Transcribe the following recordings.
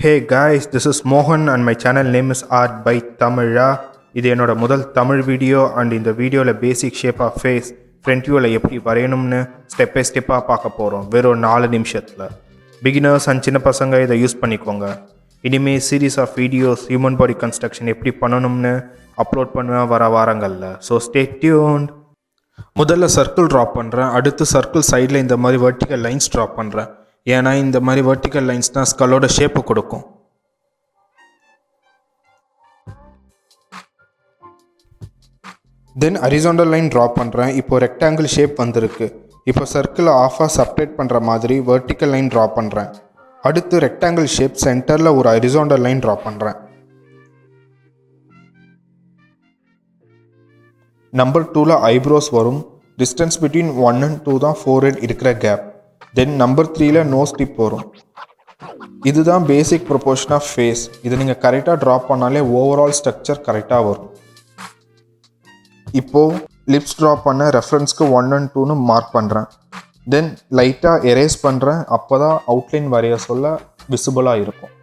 Hey guys, this is Mohan and my channel name is Art by Tamila. இது என்னோட முதல் Tamil video and இந்த வீடியோவில் பேசிக் ஷேப் ஆஃப் ஃபேஸ் ஃப்ரண்ட் வியூவில் எப்படி வரையணும்னு ஸ்டெப் பை ஸ்டெப்பாக பார்க்க போகிறோம் வெறும் 4 நிமிஷத்தில். பிகினர்ஸ் அண்ட் சின்ன பசங்க இதை யூஸ் பண்ணிக்கோங்க. இனிமேல் series of videos human body construction எப்படி பண்ணணும்னு அப்லோட் பண்ணுவேன் வர வாரங்களில். So stay tuned. முதல்ல சர்க்கிள் ட்ரா பண்ணுறேன். அடுத்து சர்க்கிள் சைடில் இந்த மாதிரி வெர்டிக்கல் லைன்ஸ் ட்ரா பண்ணுறேன். ஏன்னா இந்த மாதிரி வெர்டிக்கல் லைன்ஸ் தான் ஸ்கல்லோட ஷேப்பு கொடுக்கும். தென் ஹரிசாண்டல் லைன் ட்ரா பண்ணுறேன். இப்போ ரெக்டாங்கிள் ஷேப் வந்திருக்கு. இப்போ சர்க்கிளை ஆஃபாக செப்ரேட் பண்ணுற மாதிரி வெர்டிக்கல் லைன் ட்ரா பண்ணுறேன். அடுத்து ரெக்டாங்கிள் ஷேப் சென்டரில் ஒரு ஹரிசாண்டல் லைன் ட்ரா பண்ணுறேன். நம்பர் 2ல் ஐப்ரோஸ் வரும். டிஸ்டன்ஸ் பிட்வீன் 1 and 2 தான் ஃபோர்ஹெட் இருக்கிற கேப். தென் நம்பர் 3ல் நோஸ் டிப் வரும். இதுதான் பேசிக் ப்ரொபோர்ஷன் ஆஃப் ஃபேஸ். இதை நீங்கள் கரெக்டாக ட்ரா பண்ணாலே ஓவரால் ஸ்ட்ரக்சர் கரெக்டாக வரும். இப்போது லிப்ஸ் ட்ரா பண்ண ரெஃபரன்ஸ்க்கு 1 and 2ன்னு மார்க் பண்ணுறேன். தென் லைட்டாக எரேஸ் பண்ணுறேன். அப்போ தான் அவுட்லைன் வரைய சொல்ல விசிபிளாக இருக்கும்.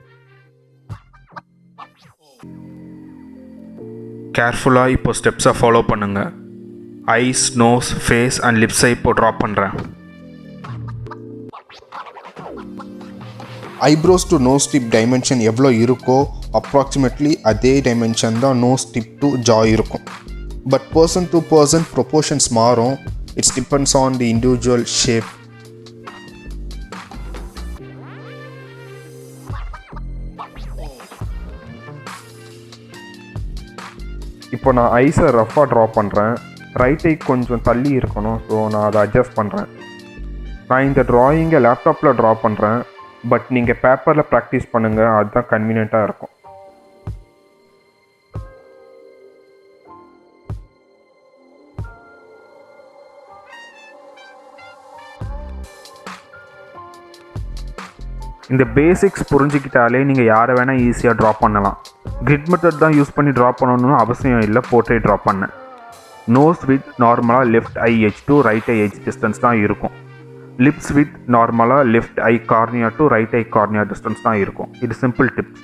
கேர்ஃபுல்லாக இப்போ ஸ்டெப்ஸை ஃபாலோ பண்ணுங்கள். ஐஸ், நோஸ், ஃபேஸ் அண்ட் லிப்ஸை இப்போ ட்ரா பண்ணுறேன். Eyebrows to nose tip dimension எவ்வளோ இருக்கோ அப்ராக்சிமேட்லி அதே டைமென்ஷன் தான் நோஸ் டிப் டு ஜா இருக்கும். But person to person proportions மாறும். It's depends on the individual shape. இப்போ நான் ஐஸை ரஃபாக ட்ரா பண்ணுறேன். ரைட் ஐ கொஞ்சம் தள்ளி இருக்கணும். ஸோ நான் அதை அட்ஜஸ்ட் பண்ணுறேன். நான் இந்த ட்ராயிங்கை லேப்டாப்பில் ட்ரா பண்ணுறேன். பட் நீங்கள் பேப்பரில் ப்ராக்டிஸ் பண்ணுங்கள். அதுதான் கன்வீனியண்ட்டாக இருக்கும். இந்த பேசிக்ஸ் புரிஞ்சுக்கிட்டாலே நீங்கள் யாரை வேணால் ஈஸியாக ட்ரா பண்ணலாம். கிரிட் மெத்தட் தான் யூஸ் பண்ணி ட்ரா பண்ணணும்னு அவசியம் இல்லை. போர்ட்ரேட் ட்ரா பண்ண நோஸ் வித் நார்மலாக left eye edge to right eye edge distance தான் இருக்கும். லிப்ஸ் வித் நார்மலாக left eye cornea to right eye cornea distance தான் இருக்கும். இது simple tips.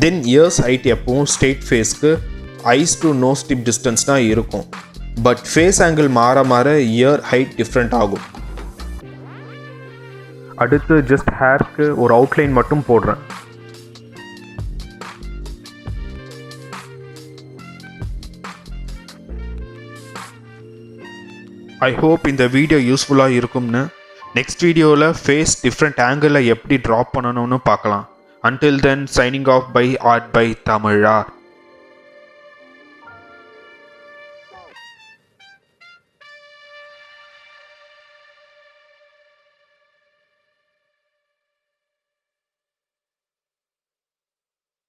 Then ears height எப்பவும் ஸ்ட்ரெயிட் ஃபேஸ்க்கு eyes to nose tip distance தான் இருக்கும். பட் ஃபேஸ் ஆங்கிள் மாற மாற இயர் ஹைட் டிஃப்ரெண்ட் ஆகும். அடுத்து ஜஸ்ட் ஹேருக்கு ஒரு அவுட்லைன் மட்டும் போடுறேன். ஐ ஹோப் இந்த வீடியோ யூஸ்ஃபுல்லாக இருக்கும்னு. நெக்ஸ்ட் வீடியோவில் ஃபேஸ் டிஃப்ரெண்ட் ஆங்கிளில் எப்படி ட்ரா பண்ணணும்னு பார்க்கலாம். Until then, signing off by Art by Tamila.